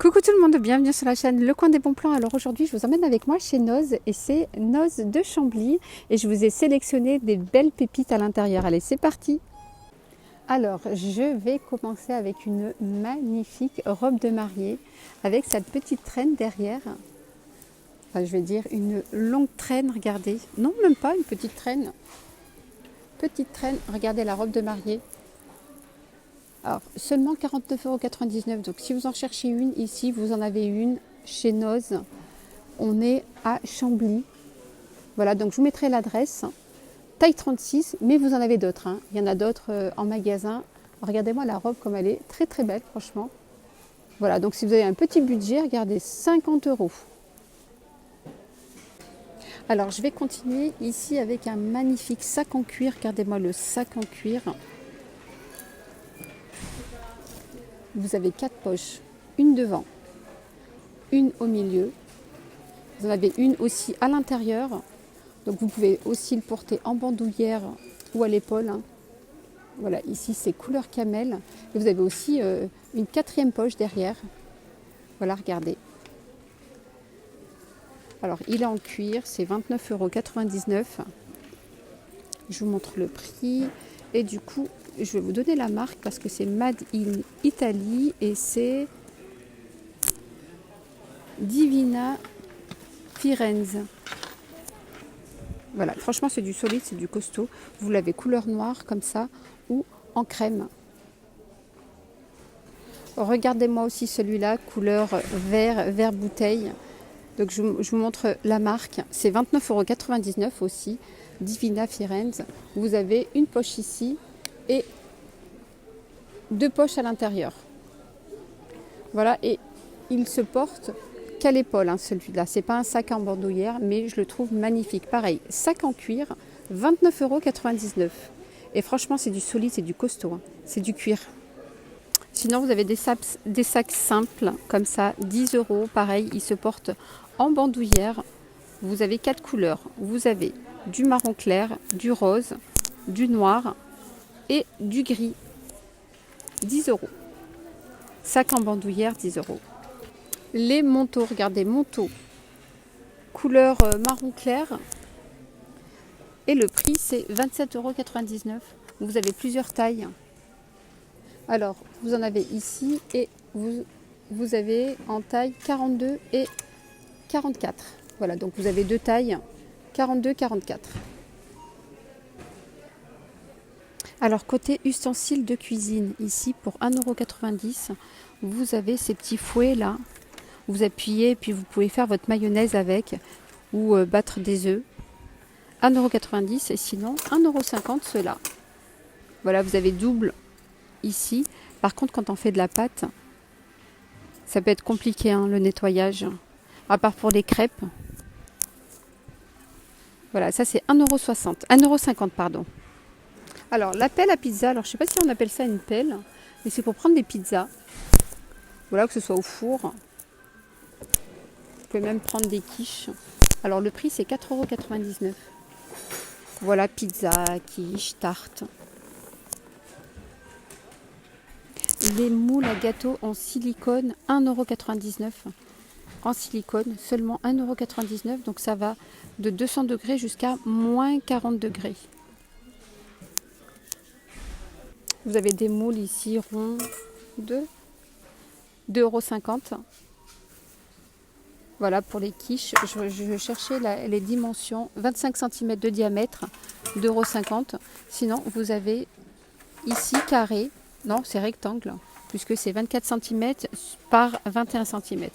Coucou tout le monde, bienvenue sur la chaîne Le Coin des Bons Plans. Alors aujourd'hui je vous emmène avec moi chez Noz et c'est Noz de Chambly et je vous ai sélectionné des belles pépites à l'intérieur. Allez, c'est parti. Alors je vais commencer avec une magnifique robe de mariée avec cette petite traîne derrière. Enfin je vais dire une longue traîne, regardez. Non, même pas une petite traîne. Petite traîne, regardez la robe de mariée. Alors, seulement 49,99 €. Donc, si vous en cherchez une ici, vous en avez une chez Noz. On est à Chambly. Voilà, donc je vous mettrai l'adresse. Taille 36, mais vous en avez d'autres. Hein. Il y en a d'autres en magasin. Regardez-moi la robe comme elle est. Très, très belle, franchement. Voilà, donc si vous avez un petit budget, regardez, 50 €. Alors, je vais continuer ici avec un magnifique sac en cuir. Regardez-moi le sac en cuir. Vous avez 4 poches, une devant, une au milieu. Vous en avez une aussi à l'intérieur. Donc vous pouvez aussi le porter en bandoulière ou à l'épaule. Voilà, ici c'est couleur camel. Et vous avez aussi une 4e poche derrière. Voilà, regardez. Alors il est en cuir, c'est 29,99 €. Je vous montre le prix. Et du coup, je vais vous donner la marque parce que c'est Made in Italy et c'est Divina Firenze. Voilà, franchement c'est du solide, c'est du costaud. Vous l'avez couleur noire comme ça ou en crème. Regardez-moi aussi celui-là, couleur vert bouteille. Donc je vous montre la marque. C'est 29,99 € aussi. Divina Firenze. Vous avez une poche ici et 2 poches à l'intérieur. Voilà, et il se porte qu'à l'épaule, hein, celui-là. C'est pas un sac en bandoulière, mais je le trouve magnifique. Pareil, sac en cuir, 29,99 €. Et franchement, c'est du solide, c'est du costaud. Hein. C'est du cuir. Sinon, vous avez des sacs simples, comme ça, 10 €. Pareil, ils se portent en bandoulière. Vous avez 4 couleurs. Vous avez du marron clair, du rose, du noir et du gris. 10 €. Sac en bandoulière, 10 €. Les manteaux, regardez, manteau couleur marron clair. Et le prix, c'est 27,99 €. Vous avez plusieurs tailles. Alors, vous en avez ici et vous avez en taille 42 et 44. Voilà, donc vous avez 2 tailles, 42, 44. Alors, côté ustensiles de cuisine, ici, pour 1,90 €, vous avez ces petits fouets là. Vous appuyez et puis vous pouvez faire votre mayonnaise avec ou battre des œufs. 1,90 € et sinon 1,50 € ceux-là. Voilà, vous avez double ici. Par contre, quand on fait de la pâte, ça peut être compliqué hein, le nettoyage. À part pour les crêpes. Voilà, ça c'est 1,50 €, pardon. Alors, la pelle à pizza, alors je ne sais pas si on appelle ça une pelle, mais c'est pour prendre des pizzas. Voilà, que ce soit au four. Vous pouvez même prendre des quiches. Alors, le prix c'est 4,99 €. Voilà, pizza, quiche, tarte. Les moules à gâteau en silicone, 1,99 €. En silicone, seulement 1,99 €. Donc ça va de 200 degrés jusqu'à moins 40 degrés. Vous avez des moules ici ronds de 2,50 €. Voilà pour les quiches. Je cherchais les dimensions. 25 cm de diamètre, 2,50 €. Sinon, vous avez ici carré. Non, c'est rectangle, puisque c'est 24 cm par 21 cm.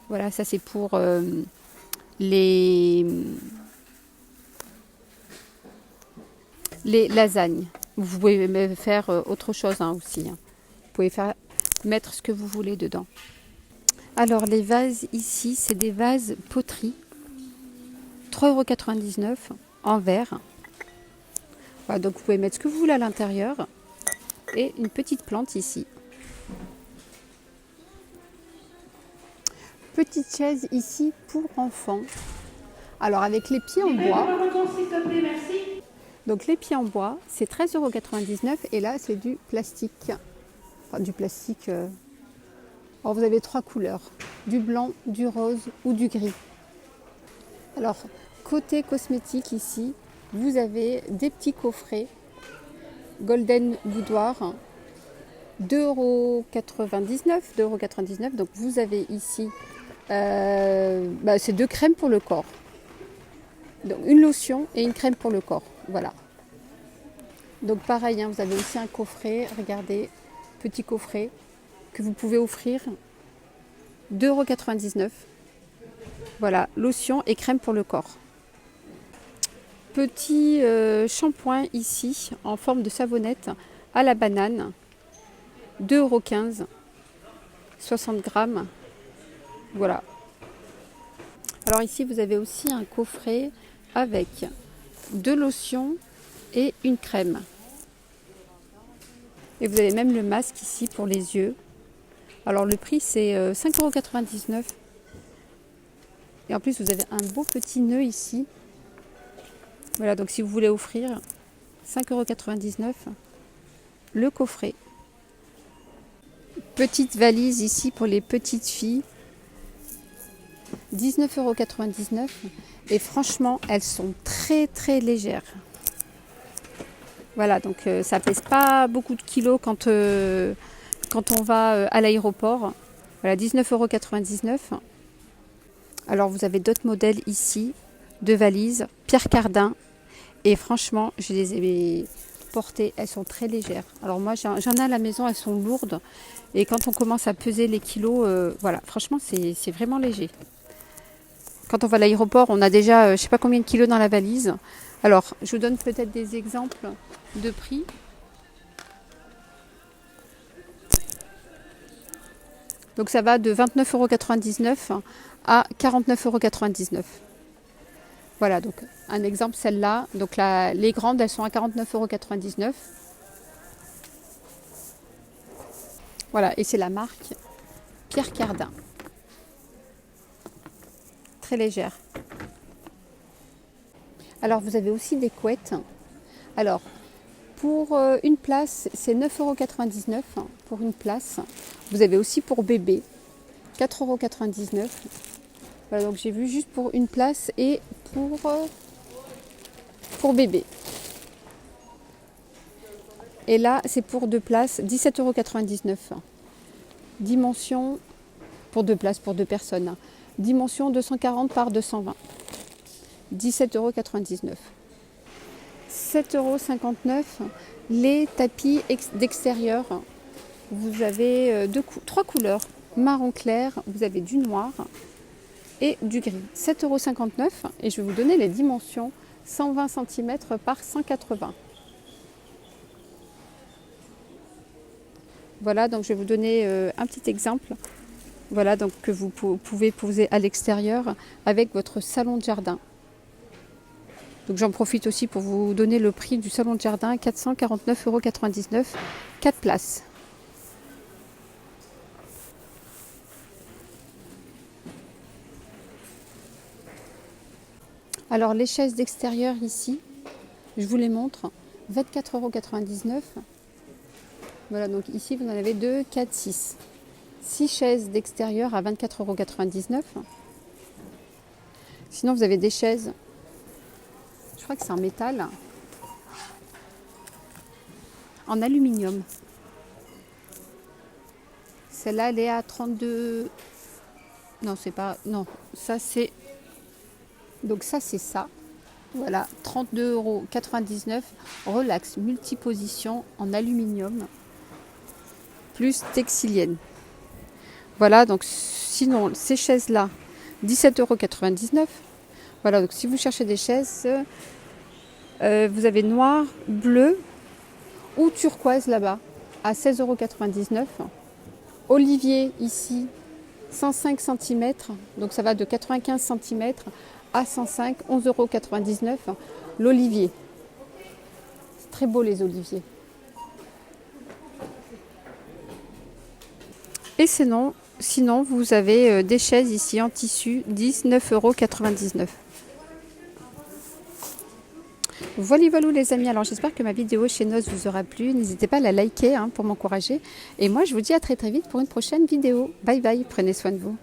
Voilà, ça c'est pour les lasagnes. Vous pouvez faire autre chose hein, aussi. Hein. Vous pouvez mettre ce que vous voulez dedans. Alors les vases ici, c'est des vases poterie. 3,99 € en verre. Voilà, donc vous pouvez mettre ce que vous voulez à l'intérieur. Et une petite plante ici. Petite chaise ici pour enfants. Alors avec les pieds en bois. Donc les pieds en bois, c'est 13,99 € et là c'est du plastique. Enfin du plastique Alors vous avez 3 couleurs, du blanc, du rose ou du gris. Alors côté cosmétique ici, vous avez des petits coffrets Golden Boudoir, 2,99 €. Donc vous avez ici, c'est 2 crèmes pour le corps. Donc une lotion et une crème pour le corps. Voilà. Donc pareil, hein, vous avez aussi un coffret, regardez, petit coffret que vous pouvez offrir, 2,99 €. Voilà, lotion et crème pour le corps. Petit shampoing ici en forme de savonnette à la banane, 2,15 €, 60 grammes. Voilà. Alors ici vous avez aussi un coffret avec 2 lotions et une crème. Et vous avez même le masque ici pour les yeux. Alors le prix c'est 5,99 €. Et en plus vous avez un beau petit nœud ici. Voilà, donc si vous voulez offrir, 5,99 € le coffret. Petite valise ici pour les petites filles, 19,99 €. Et franchement, elles sont très très légères. Voilà, donc ça pèse pas beaucoup de kilos quand on va à l'aéroport. Voilà, 19,99 €. Alors vous avez d'autres modèles ici de valises, Pierre Cardin. Et franchement, je les ai portées, elles sont très légères. Alors moi, j'en ai à la maison, elles sont lourdes. Et quand on commence à peser les kilos, voilà, franchement, c'est vraiment léger. Quand on va à l'aéroport, on a déjà, je ne sais pas combien de kilos dans la valise. Alors, je vous donne peut-être des exemples de prix. Donc ça va de 29,99 € à 49,99 €. Voilà, donc un exemple, celle-là. Donc les grandes, elles sont à 49,99 €. Voilà, et c'est la marque Pierre Cardin. Très légère. Alors, vous avez aussi des couettes. Alors, pour une place, c'est 9,99 € pour une place. Vous avez aussi pour bébé, 4,99 €. Voilà, donc j'ai vu juste pour une place et pour bébé. Et là, c'est pour 2 places, 17,99 €. Dimension, pour 2 places, pour 2 personnes. Dimension 240 par 220. 17,99 €. 7,59 € les tapis d'extérieur. Vous avez 3 couleurs. Marron clair, vous avez du noir et du gris. 7,59 € et je vais vous donner les dimensions. 120 cm par 180. Voilà, donc je vais vous donner un petit exemple. Voilà, donc que vous pouvez poser à l'extérieur avec votre salon de jardin. Donc j'en profite aussi pour vous donner le prix du salon de jardin, 449,99 €, 4 places. Alors les chaises d'extérieur ici, je vous les montre, 24,99 €. Voilà, donc ici vous en avez 2, 4, 6. 6 chaises d'extérieur à 24,99 €. Sinon vous avez des chaises, je crois que c'est en métal, en aluminium. Celle-là elle est à 32. Non, c'est pas. Non, ça c'est. Donc ça c'est ça. Voilà, 32,99 €. Relax multiposition en aluminium plus textilienne. Voilà, donc sinon ces chaises-là, 17,99 €. Voilà, donc si vous cherchez des chaises, vous avez noir, bleu ou turquoise là-bas à 16,99 €. Olivier ici, 105 cm, donc ça va de 95 cm à 105, 11,99 €. L'olivier. C'est très beau les oliviers. Et sinon vous avez des chaises ici en tissu, 19,99 €. Voilà, voilà les amis, alors j'espère que ma vidéo chez Noz vous aura plu. N'hésitez pas à la liker pour m'encourager. Et moi, je vous dis à très très vite pour une prochaine vidéo. Bye bye, prenez soin de vous.